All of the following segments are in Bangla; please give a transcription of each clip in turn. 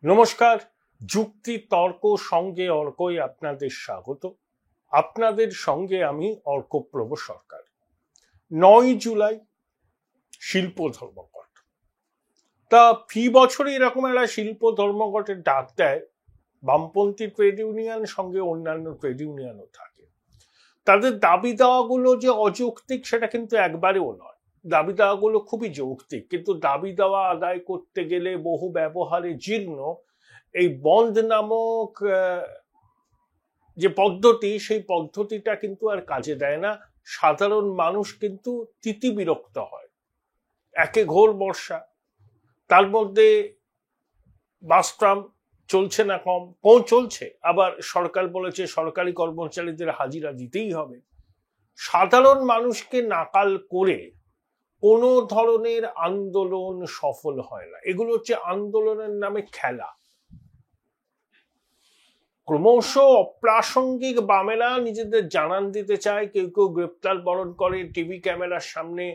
নমস্কার। যুক্তি তর্ক সঙ্গে অর্কই আপনাদের স্বাগত। আপনাদের সঙ্গে আমি অর্কপ্রভ সরকার। 9 জুলাই শিল্প ধর্মঘট। তা ফি বছরই এরকম একটা শিল্প ধর্মঘটের ডাক দেয় বামপন্থী ট্রেড ইউনিয়ন, সঙ্গে অন্যান্য ট্রেড ইউনিয়নও থাকে। তাদের দাবি দেওয়াগুলো যে অযৌক্তিক সেটা কিন্তু একবারেও নয়। দাবি দেওয়াগুলো খুবই যৌক্তিক, কিন্তু দাবি দেওয়া আদায় করতে গেলে বহু ব্যবহারে জীর্ণ এই বন্ধ নামক যে পদ্ধতি, সেই পদ্ধতিটা কিন্তু আর কাজে দেয় না। সাধারণ মানুষ কিন্তু তিতিবিরক্ত হয়। একে ঘোর বর্ষা, তার মধ্যে বাস ট্রাম চলছে না, কম চলছে, আবার সরকার বলেছে সরকারি কর্মচারীদের হাজিরা দিতেই হবে। সাধারণ মানুষকে নাকাল করে কোনো ধরনের আন্দোলন সফল হয় না। এগুলো হচ্ছে আন্দোলনের নামে খেলা। ক্রমশ অপ্রাসঙ্গিক বামেরা নিজেদের জানান দিতে চায়, কেউ কেউ গ্রেপ্তার বরণ করে, টিভি ক্যামেরার সামনে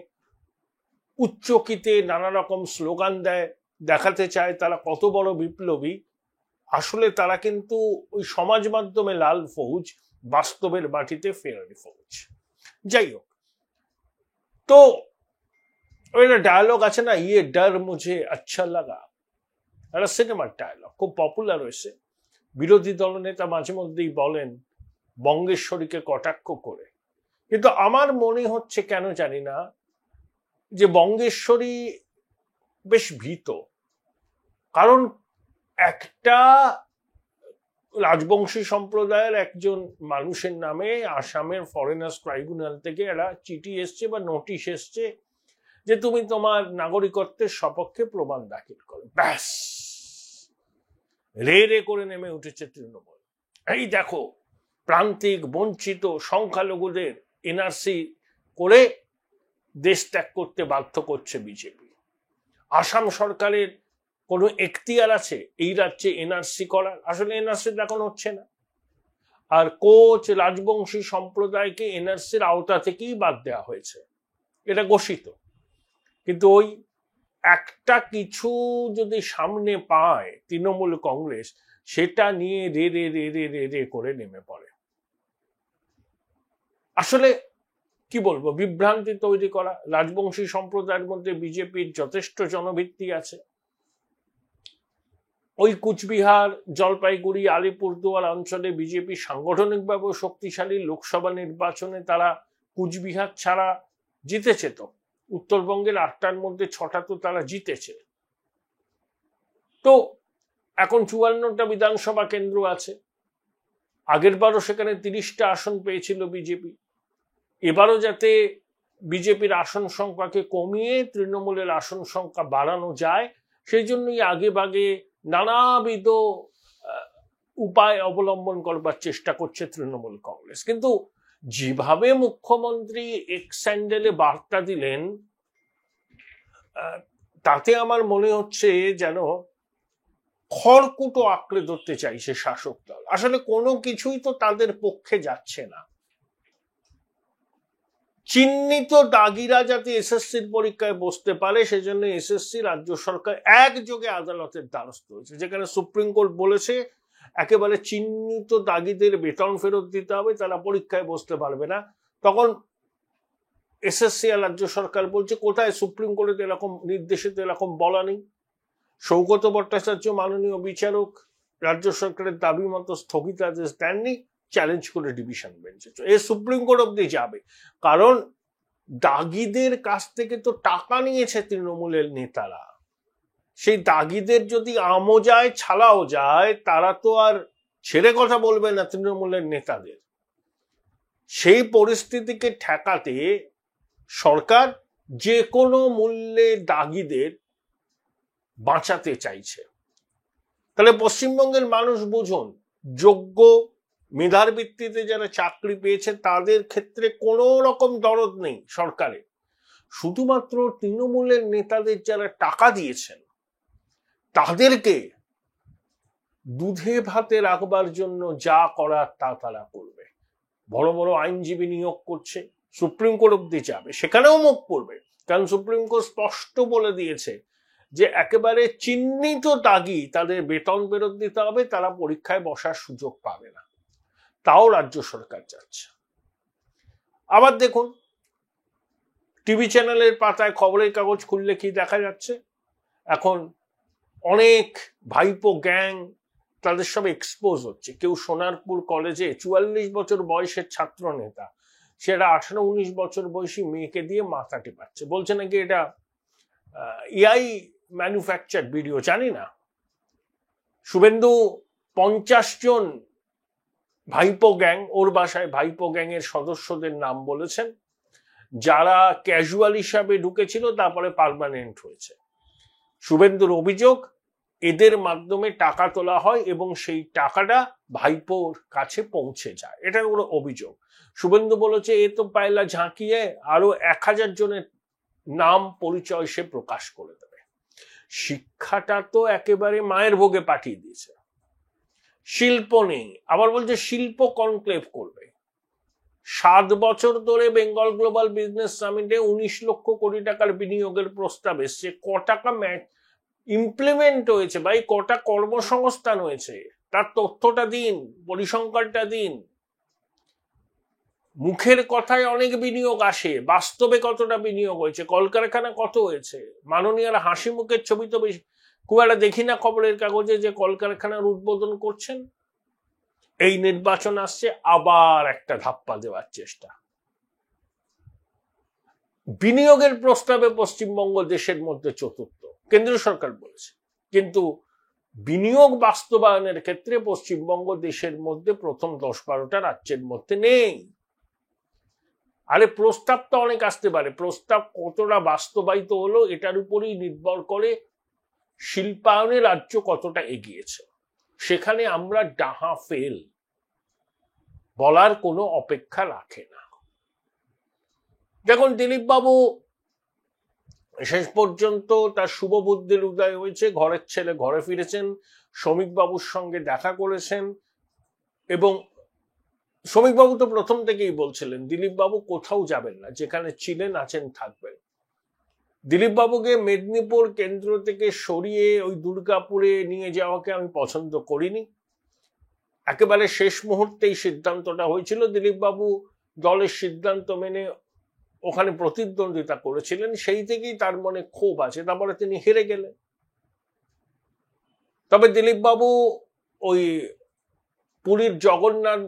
উচ্চকিতে নানা রকম স্লোগান দেয়, দেখাতে চায় তারা কত বড় বিপ্লবী। আসলে তারা কিন্তু ওই সমাজ মাধ্যমে লাল ফৌজ, বাস্তবের মাটিতে ফেরারি ফৌজ। যাই হোক, তো ওই ডায়লগ আছে না, ইয়ে ডর মুঝে আচ্ছা লাগা, একটা সিনেমার ডায়লগ, খুব পপুলার হয়েছে। বিরোধী দলনেতা মাঝে মধ্যেই বলেন বঙ্গেশ্বরীকে কটাক্ষ করে। কিন্তু আমার মনে হচ্ছে, কেন জানি না, যে বঙ্গেশ্বরী বেশ ভীত। কারণ একটা রাজবংশী সম্প্রদায়ের একজন মানুষের নামে আসামের ফরেনার্স ট্রাইব্যুনাল থেকে একটা চিঠি এসছে বা নোটিশ এসছে যে তুমি তোমার নাগরিকত্বের সপক্ষে প্রমাণ দাখিল করো। ব্যাস, রে রে করে নেমে উঠেছে তৃণমূল। এই দেখো, প্রান্তিক বঞ্চিত সংখ্যালঘুদের এনআরসি করে দেশ ত্যাগ করতে বাধ্য করছে বিজেপি। আসাম সরকারের কোনো এখতিয়ার আছে এই রাজ্যে এনআরসি করার? আসলে এনআরসি এখন হচ্ছে না। আর কোচ রাজবংশী সম্প্রদায়কে এনআরসির আওতা থেকেই বাদ দেওয়া হয়েছে, এটা ঘোষিত। কিন্তু ওই একটা কিছু যদি সামনে পায় তৃণমূল কংগ্রেস, সেটা নিয়ে রে রে রে রে রে রে করে নেমে পড়ে। আসলে কি বলবো, বিভ্রান্তি তৈরি করা। রাজবংশী সম্প্রদায়ের মধ্যে বিজেপির যথেষ্ট জনভিত্তি আছে। ওই কুচবিহার, জলপাইগুড়ি, আলিপুরদুয়ার অঞ্চলে বিজেপি সাংগঠনিকভাবে শক্তিশালী। লোকসভা নির্বাচনে তারা কুচবিহার ছাড়া জিতেছে, তো উত্তরবঙ্গের 8টার মধ্যে 6টা তো তারা জিতেছে। তো এখন 54টা বিধানসভা কেন্দ্র আছে। আগের বারও সেখানে 30টা আসন পেয়েছিল বিজেপি। এবারও যাতে বিজেপির আসন সংখ্যাকে কমিয়ে তৃণমূলের আসন সংখ্যা বাড়ানো যায়, সেই জন্যই আগে ভাগে নানাবিধ উপায় অবলম্বন করবার চেষ্টা করছে তৃণমূল কংগ্রেস। কিন্তু যেভাবে মুখ্যমন্ত্রী এক্স স্যান্ডেলে বার্তা দিলেন, তাতে আমার মনে হচ্ছে যেন খড়কুটো আঁকড়ে ধরতে চাইছে শাসক দল। আসলে কোনো কিছুই তো তাদের পক্ষে যাচ্ছে না। চিহ্নিত দাগিরা যাতে এসএসসির পরীক্ষায় বসতে পারে, সেজন্য এসএসসি রাজ্য সরকার একযোগে আদালতের দ্বারস্থ হয়েছে, যেখানে সুপ্রিম কোর্ট বলেছে একেবারে চিহ্নিত দাগিদের বেতন ফেরত দিতে হবে, তারা পরীক্ষায় বসতে পারবে না। তখন এসএসসি আর রাজ্য সরকার বলছে কোথায় সুপ্রিম কোর্টে এরকম নির্দেশে তো এরকম বলা নেই। সৌগত ভট্টাচার্য মাননীয় বিচারক রাজ্য সরকারের দাবি মতো স্থগিতাদেশ দেননি, চ্যালেঞ্জ করে ডিভিশন বেঞ্চে এ সুপ্রিম কোর্ট অব্দি যাবে। কারণ দাগিদের কাছ থেকে তো টাকা নিয়েছে তৃণমূলের নেতারা। সেই দাগিদের যদি আমও যায় ছালাও যায়, তারা তো আর ছেড়ে কথা বলবে না তৃণমূলের নেতাদের। সেই পরিস্থিতিকে ঠেকাতে সরকার যে কোনো মূল্যে দাগিদের বাঁচাতে চাইছে। তাহলে পশ্চিমবঙ্গের মানুষ বুঝুন, যোগ্য মেধার ভিত্তিতে যারা চাকরি পেয়েছে তাদের ক্ষেত্রে কোনো রকম দরদ নেই সরকারের। শুধুমাত্র তৃণমূলের নেতাদের যারা টাকা দিয়েছেন তাদেরকে দুধে ভাতে রাখবার জন্য যা করার তা তারা করবে। বড় বড় আইনজীবী নিয়োগ করছে, সুপ্রিম কোর্ট অব্দি যাবে, সেখানেও মুখ পড়বে। কারণ সুপ্রিম কোর্ট স্পষ্ট বলে দিয়েছে যে একেবারে চিহ্নিত দাগি তাদের বেতন ফেরত দিতে হবে, তারা পরীক্ষায় বসার সুযোগ পাবে না। তাও রাজ্য সরকার যাচ্ছে। আবার দেখুন টিভি চ্যানেলের পাতায় খবরের কাগজ খুললে কি দেখা যাচ্ছে, এখন অনেক ভাইপো গ্যাং তাদের সব এক্সপোজ হচ্ছে। কেউ সোনারপুর কলেজে 44 বছর বয়সের ছাত্র নেতা, সেটা 18-19 বছর বয়সী মেয়েকে দিয়ে মাথা টেপাচ্ছে, বলছে নাকি এটা এআই ম্যানুফ্যাকচার ভিডিও। জানি না। শুভেন্দু 50 জন ভাইপো গ্যাং, ওর বাসায় ভাইপো গ্যাং এর সদস্যদের নাম বলেছেন, যারা ক্যাজুয়াল হিসাবে ঢুকেছিল তারপরে পার্মানেন্ট হয়েছে। শুভেন্দুর অভিযোগ এদের মাধ্যমে টাকা তোলা হয় এবং সেই টাকাটা ভাইপোর কাছে পৌঁছে যায়, এটা ওর অভিযোগ। শুভেন্দু বলেছে এ তো পায়লা ঝাঁকিয়ে আরো 1000 জনের নাম পরিচয় সে প্রকাশ করে দেবে। শিক্ষাটা তো একেবারে মায়ের ভোগে পাঠিয়ে দিয়েছে। শিল্প নেই, আবার বলছে শিল্প কনক্লেভ করবে। 7 বছর ধরে বেঙ্গল গ্লোবাল বিজনেস সামিটে 19 লক্ষ কোটি টাকার বিনিয়োগের প্রস্তাব এসছে। ক টাকা ইমপ্লিমেন্ট হয়েছে ভাই, কটা কর্মসংস্থান হয়েছে তার তথ্যটা দিন, পরিসংখ্যানটা দিন। মুখের কথায় অনেক বিনিয়োগ আসে, বাস্তবে কতটা বিনিয়োগ হয়েছে, কলকারখানা কত হয়েছে। মাননীয়রা হাসি মুখের ছবি তো বেশি খুব একটা দেখি না খবরের কাগজে যে কলকারখানার উদ্বোধন করছেন। এই নির্বাচন আসছে, আবার একটা ধাপ্পা দেওয়ার চেষ্টা। বিনিয়োগের প্রস্তাবে পশ্চিমবঙ্গ দেশের মধ্যে চতুর্থ, কেন্দ্র সরকার বলেছে, কিন্তু বিনিয়োগ বাস্তবায়নের ক্ষেত্রে পশ্চিমবঙ্গ দেশের মধ্যে প্রথম 10-12টা রাজ্যের মধ্যে নেই। আরে প্রস্তাব তো অনেক আসতে পারে, প্রস্তাব কতটা বাস্তবায়িত হলো এটার উপরেই নির্ভর করে শিল্পায়নে রাজ্য কতটা এগিয়েছে। সেখানে আমরা ডাহা ফেল বলার কোনো অপেক্ষা রাখে না। দেখুন দিলীপ বাবু শেষ পর্যন্ত তার শুভ বুদ্ধির উদয় হয়েছে, ঘরের ছেলে ঘরে ফিরেছেন, শ্রমিক বাবুর সঙ্গে দেখা করেছেন। এবং শ্রমিক বাবু তো প্রথম থেকেই বলছিলেন দিলীপ বাবু কোথাও যাবেন না, যেখানে ছিলেন আছেন থাকবেন। দিলীপ বাবুকে মেদিনীপুর কেন্দ্র থেকে সরিয়ে ওই দুর্গাপুরে নিয়ে যাওয়াকে আমি পছন্দ করিনি। একেবারে শেষ মুহূর্তেই সিদ্ধান্তটা হয়েছিল। দিলীপ বাবু দলের সিদ্ধান্ত মেনে ওখানে প্রতিদ্বন্দ্বিতা করেছিলেন, সেই থেকেই তার মনে ক্ষোভ আছে, তারপরে তিনি হেরে গেলেন। তবে দিলীপ বাবু ওই পুরীর জগন্নাথ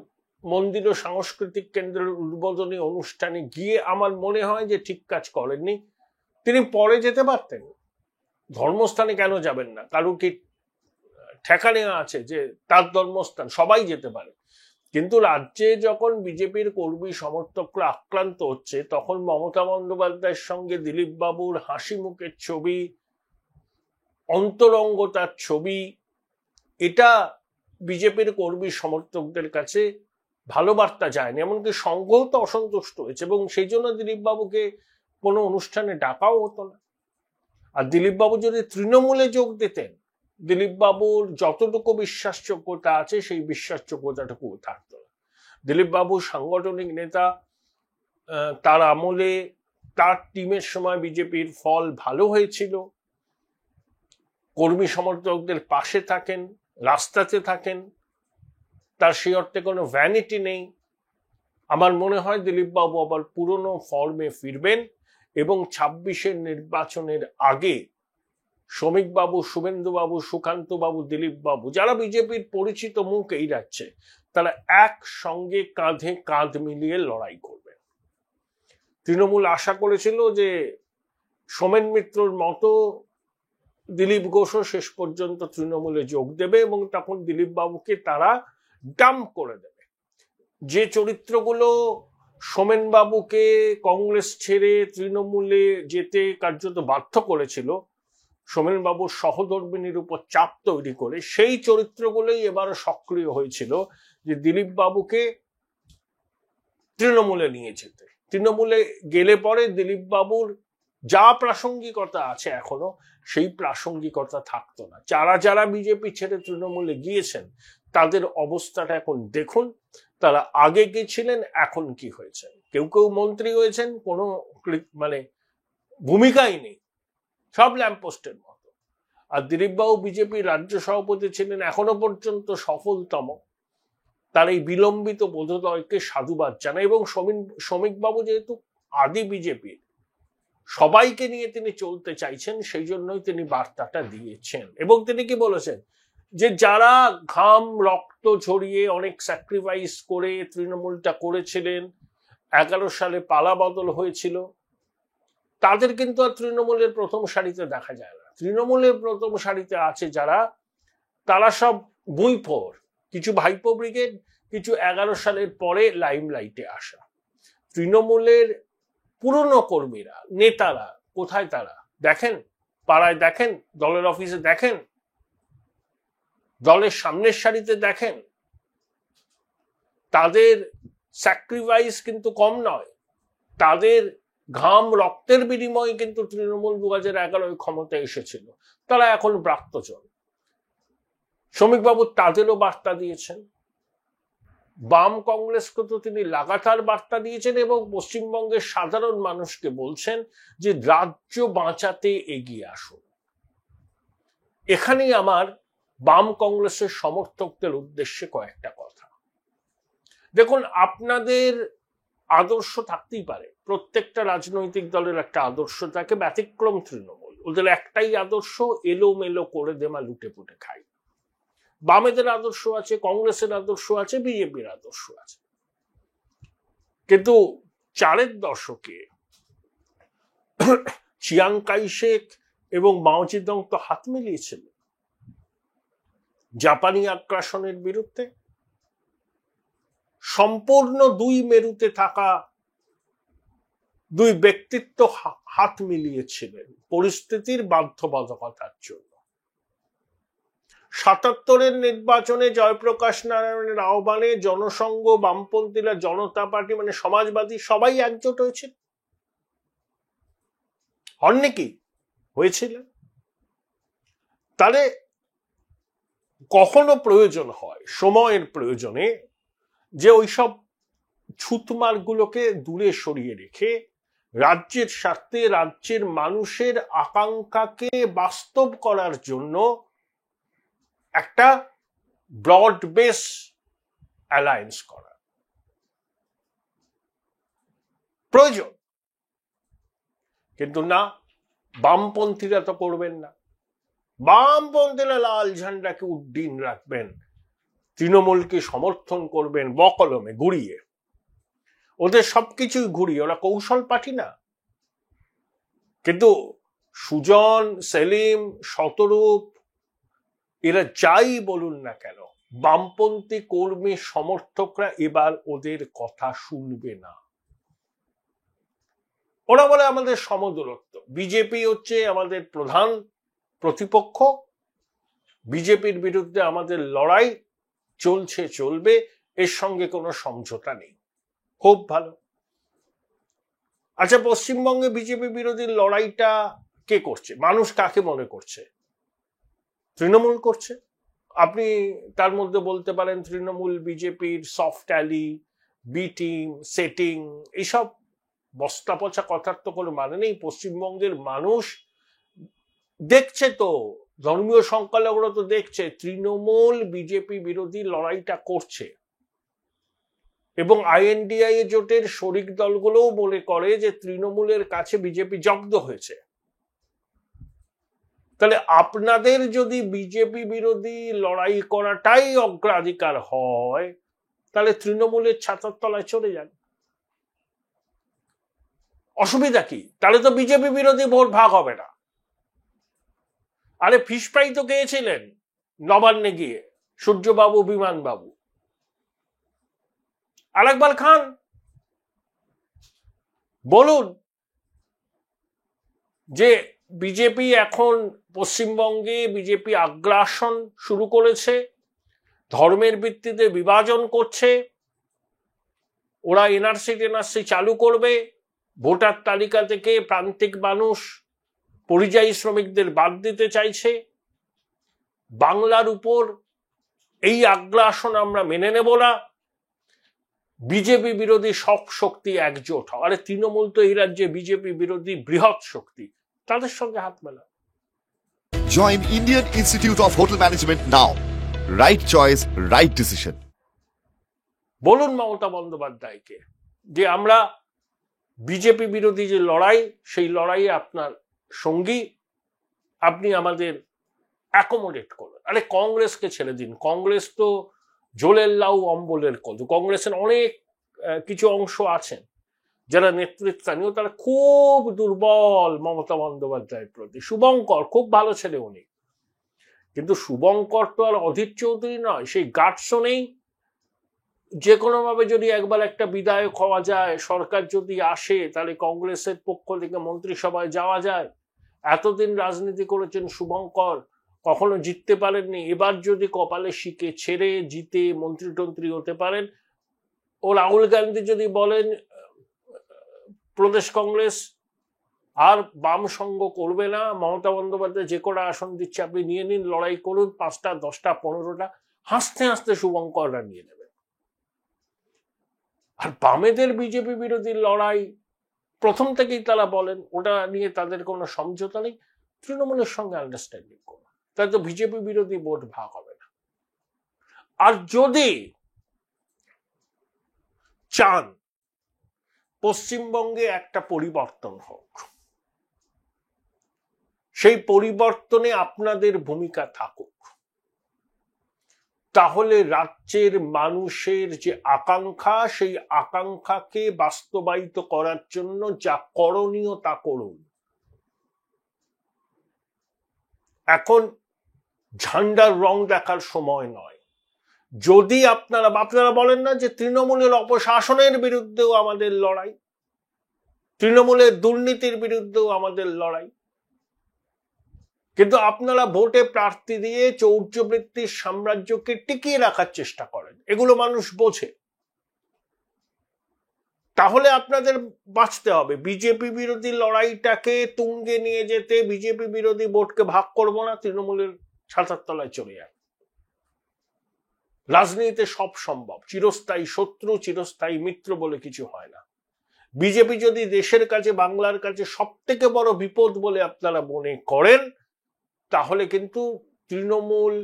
মন্দির ও সাংস্কৃতিক কেন্দ্রের উদ্বোধনী অনুষ্ঠানে গিয়ে আমার মনে হয় যে ঠিক কাজ করেননি। তিনি পরে যেতে পারতেন, ধর্মস্থানে কেন যাবেন না? কারো কি ঠেকা নেওয়া আছে যে তার ধর্মস্থান? সবাই যেতে পারে। কিন্তু রাজ্যে যখন বিজেপির কর্মী সমর্থকরা আক্রান্ত হচ্ছে, তখন মমতা বন্দ্যোপাধ্যায়ের সঙ্গে দিলীপ বাবুর হাসি মুখের ছবি, অন্তরঙ্গতার ছবি, এটা বিজেপির কর্মী সমর্থকদের কাছে ভালো বার্তা যায়নি। এমনকি সংঘও তো অসন্তুষ্ট হয়েছে এবং সেই জন্য দিলীপ বাবুকে কোনো অনুষ্ঠানে ডাকাও হতো না। আর দিলীপ বাবু যদি তৃণমূলে যোগ দিতেন, দিলীপ বাবুর যতটুকু বিশ্বাসযোগ্যতা আছে সেই বিশ্বাসযোগ্যতাটুকু থাকতো না। দিলীপ বাবু সাংগঠনিক নেতা, তার আমলে তার টিমের সময় বিজেপির ফল ভালো হয়েছিল, কর্মী সমর্থকদের পাশে থাকেন, রাস্তাতে থাকেন, তার সেই অর্থে কোনো ভ্যানিটি নেই। আমার মনে হয় দিলীপ বাবু আবার পুরনো ফর্মে ফিরবেন এবং 26-এর নির্বাচনের আগে শ্রমিক বাবু, শুভেন্দু বাবু, সুকান্ত বাবু, দিলীপ বাবু, যারা বিজেপির পরিচিত মুখ এই রাজ্যে, তারা একসঙ্গে কাঁধে কাঁধ মিলিয়ে লড়াই করবেন। তৃণমূল আশা করেছিল যে সোমেন মিত্রর মতো দিলীপ ঘোষও শেষ পর্যন্ত তৃণমূলে যোগ দেবে এবং তখন দিলীপ বাবুকে তারা ডাম্প করে দেবে। যে চরিত্রগুলো সোমেন বাবুকে কংগ্রেস ছেড়ে তৃণমূলে যেতে কার্যত বাধ্য করেছিল, সোমেন বাবুর সহধর্মিনীর উপর চাপ তৈরি করে, সেই চরিত্রগুলোই এবার সক্রিয় হয়েছিল যে দিলীপ বাবুকে তৃণমূলে নিয়ে যেতে। তৃণমূলে গেলে পরে দিলীপ বাবুর যা প্রাসঙ্গিকতা আছে এখনো, সেই প্রাসঙ্গিকতা থাকতো না। যারা যারা বিজেপি ছেড়ে তৃণমূলে গিয়েছেন তাদের অবস্থাটা এখন দেখুন। তারা আগে কি ছিলেন, এখন কি হয়েছে। কেউ কেউ মন্ত্রী হয়েছেন, কোনো মানে ভূমিকাই নেই, সব ল্যাম্পপোস্টের মতো। আর দিলীপবাবু বিজেপির রাজ্য সভাপতি ছিলেন, এখনো পর্যন্ত সফলতম। তার এই বিলম্বিত বোধোদয়কে সাধুবাদ জানায়। এবং শ্রমিকবাবু যেহেতু আদি বিজেপির, সবাইকে নিয়ে তিনি চলতে চাইছেন, সেই জন্যই তিনি বার্তাটা দিয়েছেন। এবং তিনি কি বলেছেন, যে যারা ঘাম রক্ত ঝরিয়ে অনেক স্যাক্রিফাইস করে তৃণমূলটা করেছিলেন, 11 সালে পালা বদল হয়েছিল, তাদের কিন্তু আর তৃণমূলের প্রথম সারিতে দেখা যায় না। তৃণমূলের প্রথম সারিতে আছে যারা, তারা সব ভুঁইফোর, কিছু ভাইপো ব্রিগেড, কিছু 11 সালের পরে লাইমলাইটে আসা। তৃণমূলের পুরনো কর্মীরা, নেতারা কোথায়? তারা দেখেন, পাড়ায় দেখেন, দলের অফিসে দেখেন, দলের সামনের সারিতে দেখেন, তাদের স্যাক্রিফাইস কিন্তু কম নয়। তাদের ঘাম রক্তের বিনিময়ে কিন্তু তৃণমূল 2011 ক্ষমতায় এসেছিল। তারা এখন প্রাক্তজন। শ্রমিকবাবু তাদেরও বার্তা দিয়েছেন। বাম কংগ্রেসকে তো তিনি লাগাতার বার্তা দিয়েছেন এবং পশ্চিমবঙ্গের সাধারণ মানুষকে বলছেন যে রাজ্য বাঁচাতে এগিয়ে আসুন। এখানেই আমার বাম কংগ্রেসের সমর্থকদের উদ্দেশ্যে কয়েকটা কথা। দেখুন, আপনাদের আদর্শ থাকতেই পারে, প্রত্যেকটা রাজনৈতিক দলের একটা আদর্শ থাকে, ব্যতিক্রম তৃণমূল। ওদের একটাই আদর্শ, এলোমেলো করে দেমা লুটে পুটে খাই। বামেদের আদর্শ আছে, কংগ্রেসের আদর্শ আছে, বিজেপির আদর্শ আছে। কিন্তু 4 দশকে চিয়াং কাই শেক এবং মাও জেদং তো হাত মিলিয়েছিলেন জাপানি আগ্রাসনের বিরুদ্ধে। সম্পূর্ণ 2 মেরুতে থাকা 2 ব্যক্তিত্ব হাত মিলিয়েছিলেন পরিস্থিতির বাধ্যবাধকতার জন্য। 77-এর নির্বাচনে জয়প্রকাশ নারায়ণের আহ্বানে জনসংঘ, বামপন্থীরা, জনতা পার্টি মানে সমাজবাদী সবাই একজোট হয়েছিল। হননি কি? হয়েছিলেন। তাহলে কখনো প্রয়োজন হয়, সময়ের প্রয়োজনে, যে ওইসব ছুতমারগুলোকে দূরে সরিয়ে রেখে রাজ্যের স্বার্থে, রাজ্যের মানুষের আকাঙ্ক্ষাকে বাস্তব করার জন্য একটা ব্রড বেস অ্যালায়েন্স করা প্রয়োজন। কিন্তু না, বামপন্থীরা তো করবেন না। বামপন্থীরা লাল ঝান্ডাকে উড্ডীন রাখবেন, তৃণমূলকে সমর্থন করবেন বকলমে ঘুরিয়ে। ওদের সবকিছুই ঘুরিয়ে, ওরা কৌশল পার্টি না। কিন্তু সুজন, সেলিম, শতরূপ, এরা যাই বলুন না কেন, বামপন্থী কর্মী সমর্থকরা এবার ওদের কথা শুনবে না। ওরা বলে আমাদের সমদূরত্ব, বিজেপি হচ্ছে আমাদের প্রধান প্রতিপক্ষ, বিজেপির বিরুদ্ধে আমাদের লড়াই চলছে, চলবে, এর সঙ্গে কোনো সমঝোতা নেই। খুব ভালো। আচ্ছা, পশ্চিমবঙ্গে বিজেপি বিরোধী লড়াইটা কে করছে? মানুষ কাকে মনে করছে? তৃণমূল করছে। আপনি তার মধ্যে বলতে পারেন তৃণমূল বিজেপির soft ally, B team, setting, এইসব বস্তা পচা কথার তো কোনো মানে নেই। পশ্চিমবঙ্গের মানুষ দেখছে তো, ধর্মীয় সংখ্যালঘুরা তো দেখছে তৃণমূল বিজেপি বিরোধী লড়াইটা করছে। এবং আইএনডিআই জোটের শরিক দলগুলোও মনে করে যে তৃণমূলের কাছে বিজেপি জব্দ হয়েছে। তাহলে আপনাদের যদি বিজেপি বিরোধী লড়াই করাটাই অগ্রাধিকার হয়, তাহলে তৃণমূলের ছাতার তলায় চলে যান, অসুবিধা কি? তাহলে তো বিজেপি বিরোধী ভোট ভাগ হবে না। আরে ফিশ ফ্রাই তো খেয়েছিলেন নবান্নে গিয়ে সূর্যবাবু, বিমানবাবু, আরেকবার খান, বলুন যে বিজেপি এখন পশ্চিমবঙ্গে বিজেপি আগ্রাসন শুরু করেছে, ধর্মের ভিত্তিতে বিভাজন করছে, ওরা এনআরসি চালু করবে, ভোটার তালিকা থেকে প্রান্তিক মানুষ, পরিযায়ী শ্রমিকদের বাদ দিতে চাইছে। বাংলার উপর এই আগ্রাসন আমরা মেনে নেব না। বিজেপি বিরোধী সব শক্তি একজোট হয়। আরে তৃণমূল তো এই রাজ্যে বিজেপি বিরোধী বৃহৎ শক্তি, তাদের সঙ্গে হাত মেলা। Join Indian Institute of Hotel Management now. Right choice, right decision. বলুন মমতা বন্দ্যোপাধ্যায়কে যে আমরা বিজেপি বিরোধী যে লড়াই, সেই লড়াইয়ে আপনার সঙ্গী, আপনি আমাদের অ্যাকোমোডেট করুন। আরে কংগ্রেসকে ছেড়ে দিন, কংগ্রেস তো ঝোলের লাউ অম্বলের কদু। কংগ্রেসের অনেক কিছু অংশ আছেন যারা নেতৃত্বানীয়, তারা খুব দুর্বল মমতা বন্দ্যোপাধ্যায়ের প্রতি। শুভঙ্কর খুব ভালো ছেলে উনি, কিন্তু শুভঙ্কর তো আর অধীর চৌধুরী নয়, সেই গাটসও নেই। যে কোনো ভাবে যদি একবার একটা বিধায়ক হওয়া যায়, সরকার যদি আসে, তাহলে কংগ্রেসের পক্ষ থেকে মন্ত্রিসভায় যাওয়া যায়। এতদিন রাজনীতি করেছেন শুভঙ্কর, কখনো জিততে পারেননি। এবার যদি কপালে শিখে ছেড়ে জিতে মন্ত্রী টন্ত্রী হতে পারেন, ও রাহুল গান্ধী যদি বলেন প্রদেশ কংগ্রেস আর বাম সঙ্গ করবে না, মমতা বন্দ্যোপাধ্যায় যে কটা আসন দিচ্ছে আপনি নিয়ে নিন, লড়াই করুন, 5টা 10টা 15টা, হাসতে হাসতে শুভঙ্কররা নিয়ে নেবে। আর বামেদের বিজেপি বিরোধী লড়াই প্রথম থেকেই তারা বলেন, ওটা নিয়ে তাদের কোনো সমঝোতা নেই, তৃণমূলের সঙ্গে আন্ডারস্ট্যান্ডিং করুন, তাই তো বিজেপি বিরোধী ভোট ভাগ হবে না। আর যদি চান পশ্চিমবঙ্গে একটা পরিবর্তন হোক, সেই পরিবর্তনে আপনাদের ভূমিকা থাকুক, তাহলে রাজ্যের মানুষের যে আকাঙ্ক্ষা, সেই আকাঙ্ক্ষাকে বাস্তবায়িত করার জন্য যা করণীয় তা করুন। এখন ঝান্ডার রং দেখার সময় নয়। যদি আপনারা বলেন না যে তৃণমূলের অপশাসনের বিরুদ্ধেও আমাদের লড়াই, তৃণমূলের দুর্নীতির বিরুদ্ধেও আমাদের লড়াই, কিন্তু আপনারা ভোটে প্রার্থী দিয়ে চৌর্যবৃত্তির সাম্রাজ্যকে টিকিয়ে রাখার চেষ্টা করেন, এগুলো মানুষ বোঝে। তাহলে আপনাদের বাঁচতে হবে। বিজেপি বিরোধী লড়াইটাকে তুঙ্গে নিয়ে যেতে, বিজেপি বিরোধী ভোটকে ভাগ করবো না, তৃণমূলের ছাতার তলায় চলে যায়। রাজনীতিতে সব সম্ভব, চিরস্থায়ী শত্রু চিরস্থায়ী মিত্র বলে কিছু হয় না। বিজেপি যদি দেশের কাছে, বাংলার কাছে সব থেকে বড় বিপদ বলে আপনারা মনে করেন, তাহলে কিন্তু তৃণমূল,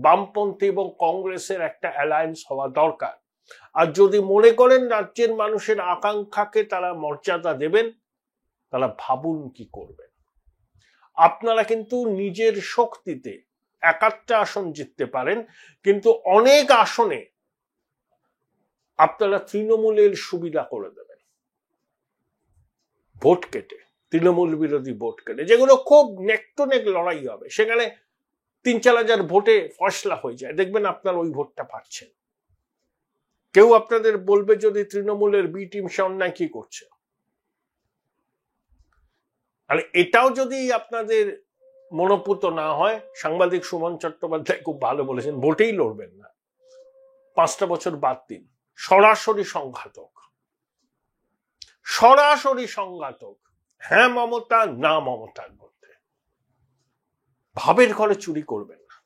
বামপন্থী এবং কংগ্রেসের একটা অ্যালায়েন্স হওয়া দরকার। আর যদি মনে করেন রাজ্যের মানুষের আকাঙ্ক্ষাকে তারা মর্যাদা দেবেন, তারা ভাবুন কি করবেন। আপনারা কিন্তু নিজের শক্তিতে 1-8টা আসন জিততে পারেন, কিন্তু অনেক আসনে আপনারা তৃণমূলের সুবিধা করে দেবেন ভোট কেটে, তৃণমূল বিরোধী ভোট কেটে, যেগুলো খুব নেক টু নেক লড়াই হবে। সেখানে 3-4 হাজার ভোটে ফয়সলা হয়ে যায়, দেখবেন আপনার ওই ভোটটা পাচ্ছেন। কেউ আপনাদের বলবে যদি তৃণমূলের বি টিম সে অন্যায় কি করছে, আর এটাও যদি আপনাদের মনোপুত না হয়, সাংবাদিক সুমন চট্টোপাধ্যায় খুব ভালো বলেছেন, ভোটেই লড়বেন না, 5টা বছর বাদ দিন। সরাসরি সংঘাতক, সরাসরি সংঘাতক, হ্যাঁ মমতা না মমতার মধ্যে। ভাবের ঘরে চুরি করবেন না।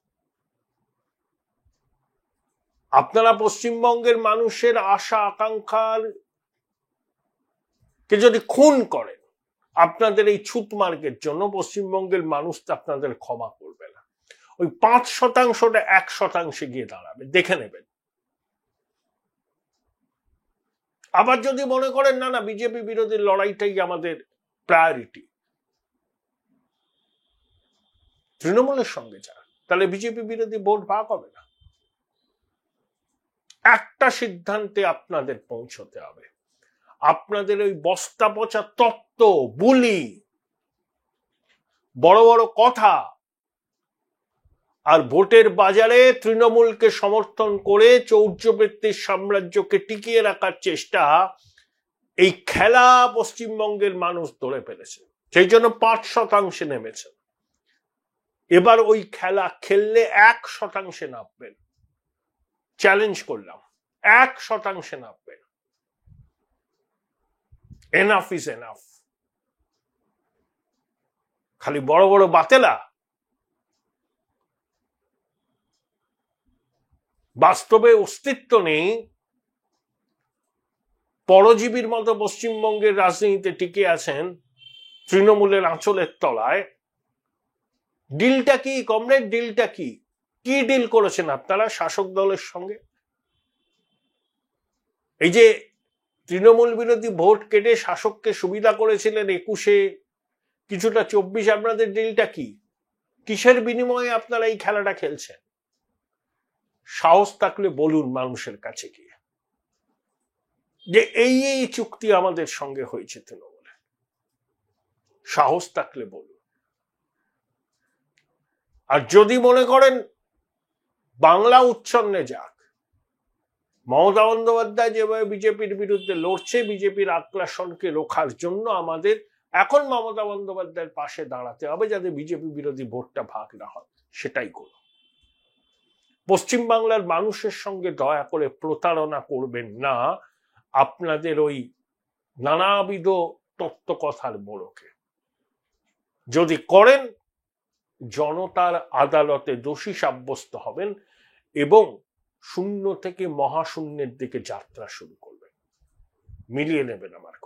আপনারা পশ্চিমবঙ্গের মানুষের আশা আকাঙ্ক্ষার কে যদি খুন করেন, আপনাদের এই ছুতমার্গের জন্য পশ্চিমবঙ্গের মানুষ আপনাদের ক্ষমা করবে না। ওই 5%টা 1% গিয়ে দাঁড়াবে, দেখে নেবেন। আবার যদি মনে করেন না না বিজেপি বিরোধী লড়াইটাই আমাদের প্রায়োরিটি, তৃণমূলের সঙ্গে যান, তাহলে বিজেপি বিরোধী ভোট ভাগ হবে না। একটা সিদ্ধান্তে আপনাদের পৌঁছতে হবে। আপনাদের ওই বস্তা পচা তত্ত্ব, বুলি, বড় বড় কথা আর ভোটের বাজারে তৃণমূলকে সমর্থন করে চৌর্যবৃত্তির সাম্রাজ্যকে টিকিয়ে রাখার চেষ্টা, এই খেলা পশ্চিমবঙ্গের মানুষ ধরে ফেলেছে, সেই জন্য 5% নেমেছে। এবার ওই খেলা খেললে 1% নামবেন, চ্যালেঞ্জ করলাম, 1% নামবেন। Enough is enough. খালি বড় বড় বাতেলা, বাস্তবে অস্তিত্ব নেই, পরজীবীর মতো পশ্চিমবঙ্গের রাজনীতিতে টিকে আছেন তৃণমূলের আঁচলের তলায়। ডিলটা কি কমরেড, ডিলটা কি? কি ডিল করেছেন আপনারা শাসক দলের সঙ্গে? এই যে তৃণমূল বিরোধী ভোট কেটে শাসককে সুবিধা করেছিলেন 21-এ, কিছুটা 24, আপনাদের ডিলটা কি? কিসের বিনিময়ে আপনারা এই খেলাটা খেলছেন? সাহস থাকলে বলুন মানুষের কাছে গিয়ে যে এই চুক্তি আমাদের সঙ্গে হয়েছে তৃণমূলে। সাহস থাকলে বলুন। আর যদি মনে করেন বাংলা উচ্ছন্নে যাক, মমতা বন্দ্যোপাধ্যায় যেভাবে বিজেপির বিরুদ্ধে লড়ছে, বিজেপির আগ্রাসনকে রোখার জন্য আমাদের এখন মমতা বন্দ্যোপাধ্যায়ের পাশে দাঁড়াতে হবে যাতে বিজেপি বিরোধী ভোটটা ভাগ না হয়, সেটাই করুন। পশ্চিমবাংলার মানুষের সঙ্গে দয়া করে প্রতারণা করবেন না আপনাদের ওই নানাবিধ তত্ত্ব কথার মোড়কে। যদি করেন জনতার আদালতে দোষী সাব্যস্ত হবেন এবং শূন্য থেকে মহাশূন্যের দিকে যাত্রা শুরু করবেন। মিলিয়ে নেবেন আমার কথা।